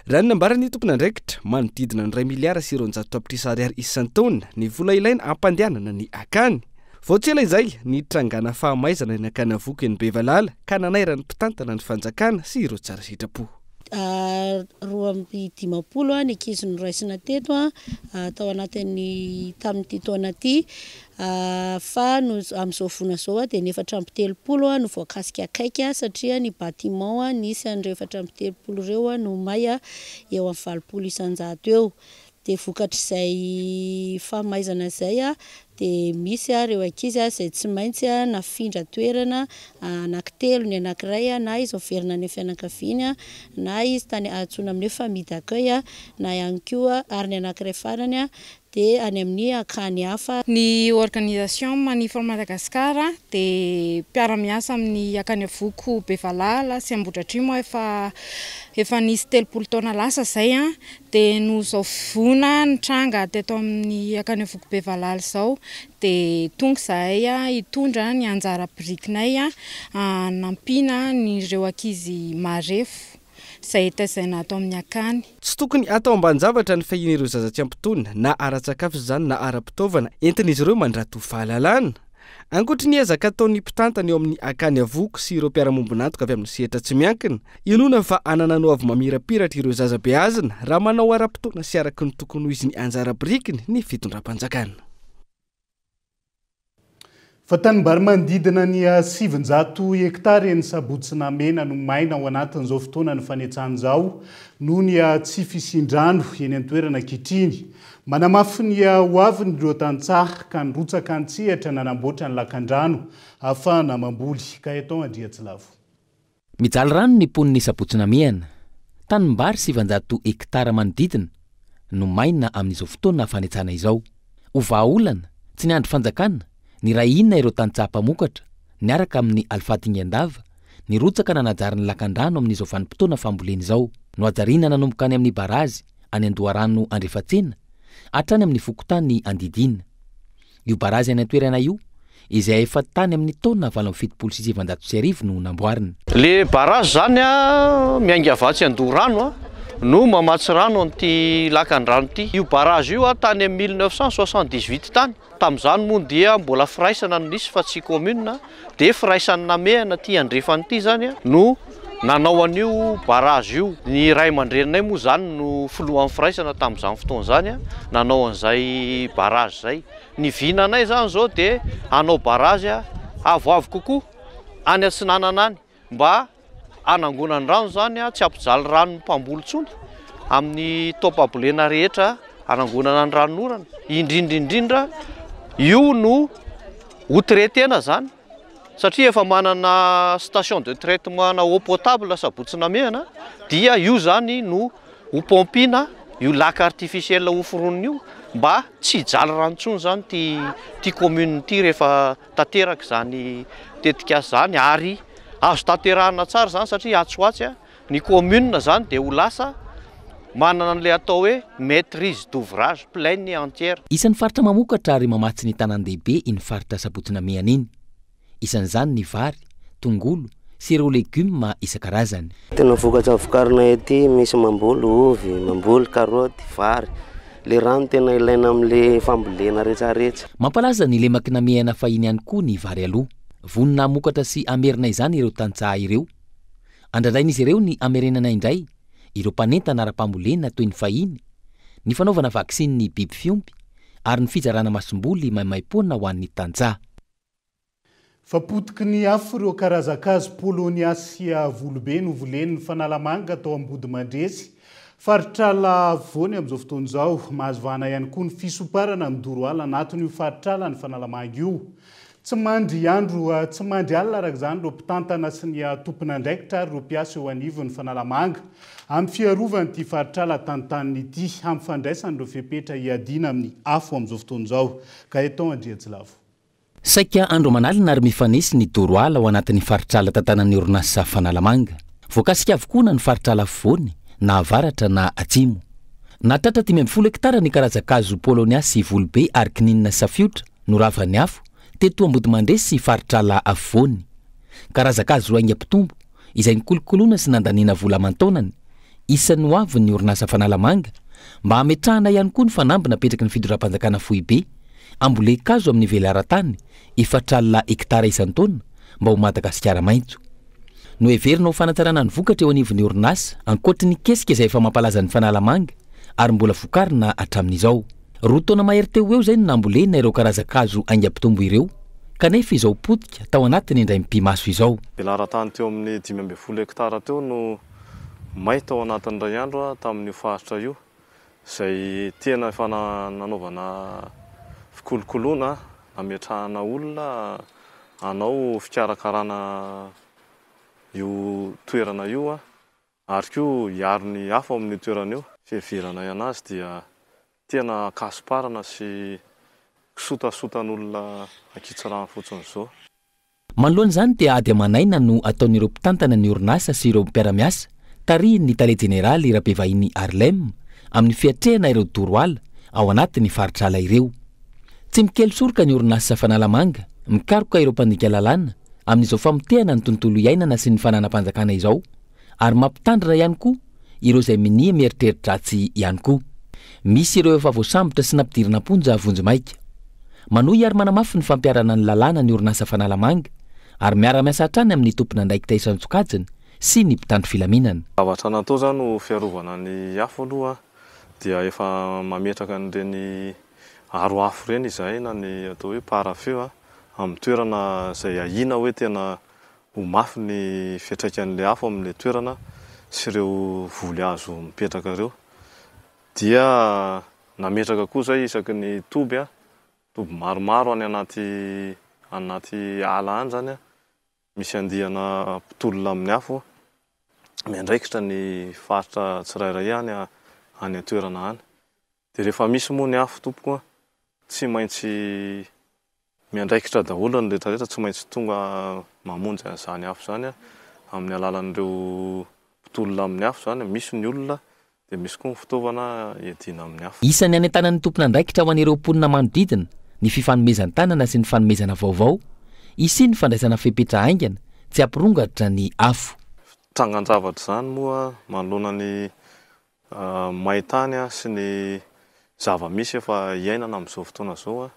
M: Raha ny nambarany tompony andraikitra manodidina ny 2 miliara sy 900 tapitrisa ariary isan-taona ny vola ilaina ampandehanana ny akany. Vao tsy ela izay ny trangana fahamaizana ny akany avoko eny Bevalala ka nanairan'ny mpitantana ny fanjakana sy ireo tsara sitrapo.
L: 20 ny ankizy noraisina teto tao anatin'ny tamin'ity taona ity fa no amin'izao vona zao dia ny 430 no voakasika akaiky satria ny bâtiment nisy an'ireo 430 ireo no may eo amin'ny 20 isan-jato eo dia vokatr'izay fahamaizana izay dia misy ireo ankizy izay tsy maintsy nafindra toerana anankitelo ny anankiray na izy overina ny fianakaviany na izy tany atsoina amin'ny famille d'accueil na ihany koa ary ny anankiray farany dia any amin'ny akany hafa.
D: Ny organisation Manifort Madagascar dia mpiara-miasa amin'ny akany avoko Bevalala sy Ambohidratrimo efa nisy 30 taona lasa zay dia no zao vona nitranga teto amin'ny akany avoko Bevalala zao dia tonga zahay hitondra ny anjara birikinay nampina ny ireo ankizy marefo izay tazaina atao amin'ny akany.
M: Tsy tokony atao ambanin-javatra ny fahian'ireo zaza tsy ampitoana na ara-tsakafo izany na ara-pitaovana entin'izy ireo mandrato fahalalana. Ankoatry ny ezaka ataon'ny mpitantana eo amin'ny akany avoko sy ireo mpiara-mombonantoka avy amin'ny sehatra tsy miankina inona fa anananao avy mamirapiratra ireo zaza beazina raha manao ara-pitoana sy araka ny tokony ho izy ny anjara birikiny ny fitondram-panjakana.
E: Fa tanimbary manodidina ny 700 hektara eny Sabotsina Mena no maina ao anatin'izao fotoana ny fanetsahana izao noho ny tsy fisindrano eny an-toerana ankehitriny. Manamafy ny hoaviny ireo tantsaha ka nirotsaka an-tsehatra nanamboatra ny lakan-drano ahafahana mamboly ka eto Andriatsilavo.
F: Mijaly rano ny poniny Sabotsina Mena. Tanimbary 700 hektara manodidina no maina amin'izao fotoana fanetsahana izao. Ho vahaolana tsy niandry fanjakana ny raha inona ireo tantsaha-mpamokatra niaraka amin'ny alifatingendava nirotsaka nanajariny lakan-drano amin'izao vanim-potoana fambolena izao no ajariana nanomboka any amin'ny barazy any Andoharano Andrefatsena hatrany amin'ny Fokotany Andidina. Io barazy any an-toerana io izay efa tany amin'ny taona 770 no namboarina.
G: Le barazy zany miainga avatsy Andoharano no mamatsy rano an'ity lakan-drano ity. Io barazy io tany amin'ny 1978 tany. Tamin'izany moa dia mbola firaisana no nisy fa tsy commune dia firaisany namehana ty Andrefana ity zany no nanao an'io barazy io. Ny ray aman-dreninay moa zany no filohan'ny firaisana tamin'izany fotoana zany nanao an'izay barazy zay. Ny vinanay zany zao dia hanao barazy avoavo kokoa any Atsinanana any mba anangonany rano zany tsy ampijaly rano mpamboly tsony amin'ny topambolena rehetra anangonana ny ranon'orana. Indrindra io no hotretena zany satria efa manana station de traitement na eau potable sabotsina mehana dia io zany no ho pompina io lac artificiel ho foronina io mba tsy jaly rano tsony zany ty commune ty rehefa tanteraka zany tetika zany ary azo tanterahana tsara zany satria atsoatsy ny commune zany dia ho lasa manana an'ilay atao hoe maîtrise d'ouvrage pleine et entière.
F: Isan'ny faritra mamokatra ary mamatsy ny tanan-dehibe iny faritra sabotsina mehana iny. Isan'izany ny vary, tongolo sy ireo legioma isan-karazany.
H: Tena vokatra vokarina ety misy mamboly ovy, mamboly karoty, vary. Le rano tena ilaina amin'le fambolena rehetrarehetra.
F: Mampalaza ny lemakina mehana fahiny ihany koa ny vary aloha. Vonina hamokatra sy amerina izany ireo tantsaha ireo. Andradrain'izy ireo ny amerenana indray ireo mpanentana ara-pambolena toy ny fahiny, ny fanaovana vaksiny ny biby fiompy ary ny fizarana masom-boly maimaimpona ho an'ny tantsaha.
E: Fapotiky ny afo ireo karazakazo poloniasy volobe no volen'ny fanalamanga atao Ambody Mandresy. Faritrala voany amin'izao fotoana izao mahazo vahana ihany koa ny fisoparana amin'ny Doroala anatin'io faritrala ny fanalamanga io. Tsy mandry alina araka izany ireo mpitantana sy ny tompon'andraikitra ary ireo mpiasa eo anivon'ny fanalamanga amin'ny fiarovany faritrala tantaniny ity amin'ny fandraisany ireo fepetra hiadina amin'ny afo amin'izao fotoana izao. Ka eto Andriatsilavo.
F: Saika andro manalina ary mifanesy ny Doroala ao anatin'ny faritrala tantanan'ny orinasa fanalamanga. Voakasika avokoa na ny faritrala afovoany na avaratra na atsimo. Natratra 10 hektara ny karazakazo poloniasy volobe ary kininina safiotra no ravany afo teto Ambody Mandresy faritrala afovoany. Karazakazo aingam-pitombo izay nikolokoloana sy nandaniana vola aman-taonany isan'ny ho avy ny orinasa fanalamanga mba hametrahana ihany koa ny fanambina petraky ny fidoram-panjakana foibe ambolekazo amin'ny velaran-tany 4 hektara isan-taona mba ho Madagasikara maitso. No heverina ho fanatsarana ny vokatra eo anivon'ny orinasa ankoatry ny kesika izay efa mampalaza ny fanalamanga ary mbola vokarina hatramin'izao. Roa taona mahery teo eo zay no nambolena ireo karazakazo aingam-pitombo ireo kanefa izao potika tao anatiny indray mpimaso izao.
I: Velaran-tany teo amin'ny 12 hektara teo no may tao anatin'ny ray andro tamin'io faritra io izay tena efa nanaovana fikolokoloana nametrahana olona hanao fikarakarana io toerana io ary koa hiaro ny hafa amin'ny toerana io. Fiheverana anazy dia tena kasiparana sy kisotasotan'olona akitsarahana fotsiny izao.
F: Manoloana izany dia ady amanaina no ataon'ireo mpitantana ny orinasa sy ireo mpiara-miasa tarihiny tale jeneraly Rabevahiny Arlem amin'ny fiatrehana ireo Doroala ao anatin'ny faritrala ireo. Tsy mikely soroka ny orinasa fanalamanga mikaroka ireo mpandika lalàna amin'izao famotehana ny tontolo iainana sy ny fananam-panjakana izao ary mampitandrina ihany koa ireo izay minia mieritreritratsy ihany koa. Misy ireo efa voasambotra sy nampidirina ponja vonjimaika. Manohy ary manamafy ny fampiarana ny lalàna ny orinasa fanalamanga ary miara-miasa hatrany amin'ny tompon'andraikitra isan-tsokajiny sy ny mpitandro filaminana.
I: Zavatra natao zany no fiarovana ny afo aloha dia efa mametraka an'ireny aro afo ireny izahay na ny atao hoe parafeu amin'ny toerana izay ahina hoe tena ho mafy ny fiantraikan'ilay afo amin'ilay toerana sy ireo voly azo mipetraka ireo. Dia nametraka koa zay isaky ny toby maromaro any anaty ala any zany misy andihana mpitolona amin'ny afo miandraikitra ny faritra tsirairay any an-toerana any. Dia rehefa misy moa ny afo tompoko tsy maintsy miandraikitra daholo ny rehetrarehetra tsy maintsy tonga mamonjy zany afo zany amin'ny alalan'ireo mpitolona amin'ny afo zany misy ny olona dia misy koa ny fitaovana iadina amin'ny afo.
F: Isany any an-tanan'ny tompon'andraikitra ho an'ireo mponina manodidina ny fifanomezan-tanana sy ny fanomezana vaovao isy ny fandraisana fepetra haingana tsy ampirongatra ny afo.
I: Trangan-javatra zany moa manoloana ny maitany sy ny zava-misy efa iainana amin'izao fotoana zao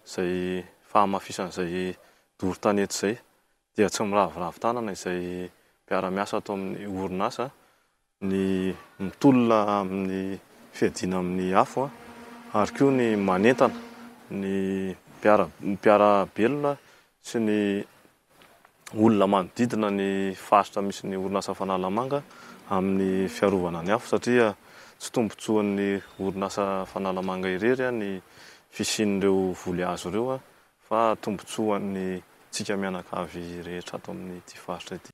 I: izay fahamafisan'izay doro-tanety izay dia tsy miravoravo tanana izay mpiara-miasa atao amin'ny orinasa ny mitolona amin'ny fiadina amin'ny afo ary koa ny manentana ny mpiara-belona sy ny olona manodidina ny faritra misy ny orinasa fanalamanga amin'ny fiarovana ny afo satria tsy tombotsoan'ny orinasa fanalamanga irery ny fisian'ireo voly azo ireo fa tombotsoan'ny tsika mianakavy rehetra ato amin'ity faritra ity.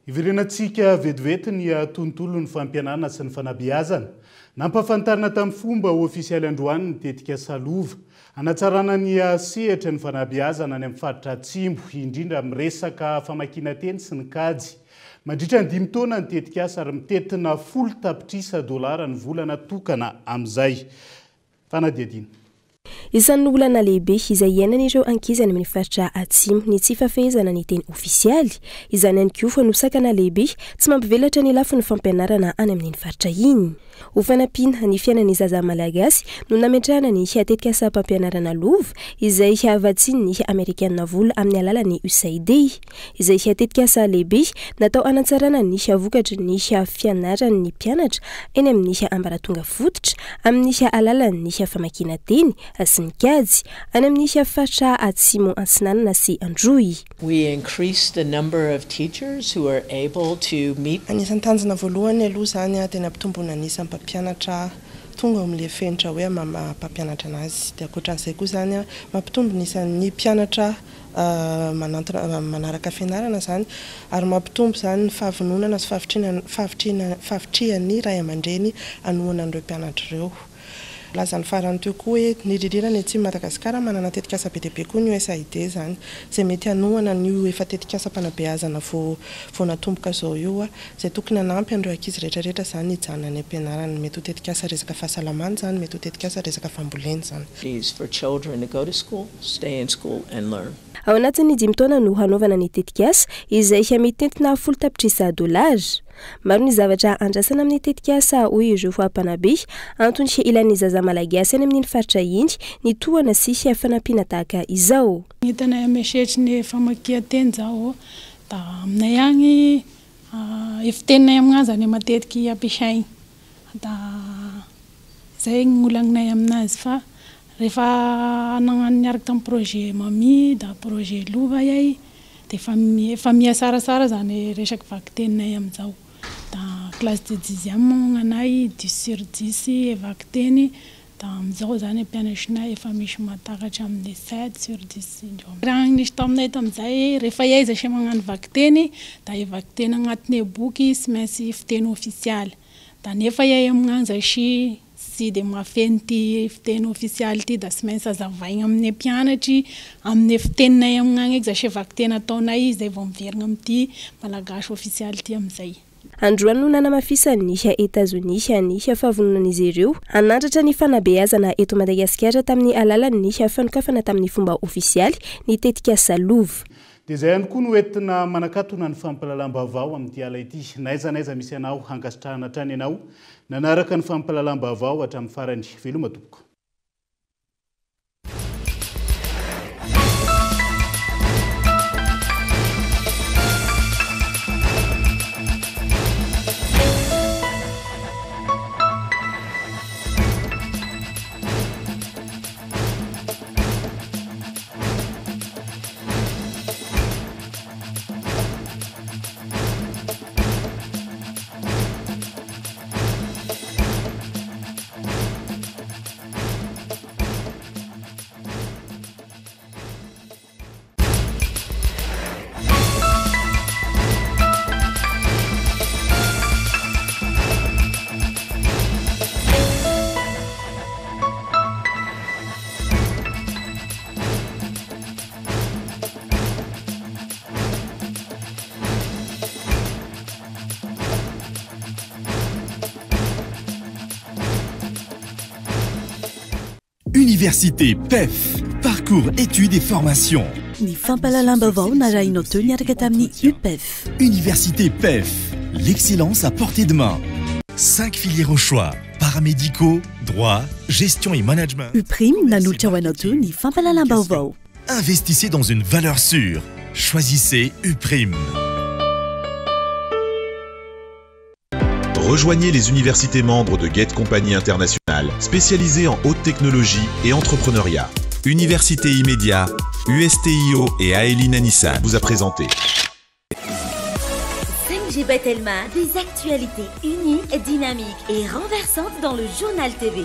E: Ivirenantsika vetivety ny tontolo ny fampianarana sy ny fanabeazana. Nampafantarina tamin'ny fomba ofisialy androany ny tetika salova. Anatsarana ny sehatra ny fanabeazana any amin'ny faritra Atsimbo, indrindra amin'ny resaka famakiana teny sy ny kajy. Mandritra ny 5 taona ny tetika asa ary mitetina $10,000 ny volana tokana amin'izay. Fanadiadina.
J: Isan'ny olana lehibe izay iainan'ireo ankizy any amin'ny faritra Atsimo ny tsy fafehezana ny teny ofisialy, izany ihany koa fanosakana lehibe tsy mampivelatra ny lafiny fampianarana any amin'ny faritra iny. Ho fanampiana ny fiainan'ny zaza malagasy no nametrahana ny tetika asa mpampianarana lova izay avatsiny ny Amerikanina vola amin'ny alalan'ny USAID, izay tetika asa lehibe natao anatsarana ny vokatry ny fianaran'ny mpianatra eny amin'ny ambaratonga fototra amin'ny alalan'ny famakiana teny sy ny kajy any amin'ny faritra Atsimo Antsinanana sy Androy.
K: We increased the number of teachers who are able to meet.
N: Anisan'ny tanjona voalohany aloha zany tena ampitombona ny mpampianatra tonga amin'ilay fenitra hoe mampampianatra anazy. Dia ankoatran'izay koa zany mampitombo ny isan'ny mpianatra manaraka fianarana zany ary mampitombo zany ny fahavononana sy fahavitrihan'ny ray aman-dreny anohana an'ireo mpianatra ireo. Lazany farany teo koa hoe ny rirana etsy Madagasikara manana tetika asa be dia be koa ny USAID zany izay mety hanohana ny efa tetika asa mpanabeazana vao natomboka izao io izay tokony hanampy an'ireo ankizy rehetrarehetra zany hijanona any am-pianarana, mety ho tetika asa resaka fahasalamana zany, mety ho tetika asa resaka fambolena zany.
K: For children to go to school, stay in school and learn.
J: Ao anatin'ny 5 taona no hanaovana ny tetika asa izay mitentina $10,000. Maro ny zavatra andrasana amin'ny tetika asa hoy ireo fampanabe antony ilain'ny zaza malagasy any amin'ny faritra iny ny tohana sy fanampiana tahaka izao.
O: Hitana message ny famakian-teny zao da aminay agny efitenay amin'azany matetika ampiasainy. Da zay ny olagninay aminazy fa rehefa nagnano niaraka tamin'ny projet mami da projet lova yay de efa miasarasara zany resaky vaky-teninay amin'izao. Da classe de 10e magnanay 10/10 vaky-teny da amin'izao zany mpianatrinay efa misy matakatra amin'ny 7/10 indreo. Raha nisy taminay tamin'izay rehefa iaiza sy magnano vaky-teny da vaky-teny agnatin'ny boky sy maintsy fiteny ofisialy. Da nefa iay amin'anza sy de mafeny ty fiteny ofisialy ty da sy maintsy azavaigna amin'ny mpianatry amin'ny fiteninay amin'agny eky zasy vaky-teny ataonay izay vao miverigna amin'ity malagasy ofisialy ty amin'izay.
J: Androany no nanamafisany ny Etats-Unis ny fahavononan'izy ireo hanandratra ny fanabeazana eto Madagasikara tamin'ny alalan'ny fanokafana tamin'ny fomba ofisialy ny tetika asa lova.
E: Dia izay ihany koa no entina manakatona ny fampahalalam-baovao amin'ity ala ity. Naiza misy anao hankasitrahana hatrany ianao nanaraka ny fampahalalam-baovao hatramin'ny farany. Veloma tompoko.
C: Université PEF, parcours études et formations.
B: Ny fampalalam-baovao narahinao teo niaraka tamin'ny UPEF.
C: Université PEF, l'excellence à portée de main. 5 filières au choix, paramédicaux, droit, gestion et management.
B: UPRIM nanolotra ho anao teo ny fampalalam-baovao.
C: Investissez dans une valeur sûre. Choisissez UPRIM.
P: Rejoignez les universités membres de Gate Compagnie Internationale, spécialisées en haute technologie et entrepreneuriat. Université Immédiat, USTIO et Aeline Anissa vous a présenté.
Q: 5G Batelma, des actualités uniques, dynamiques et renversantes dans le journal TV.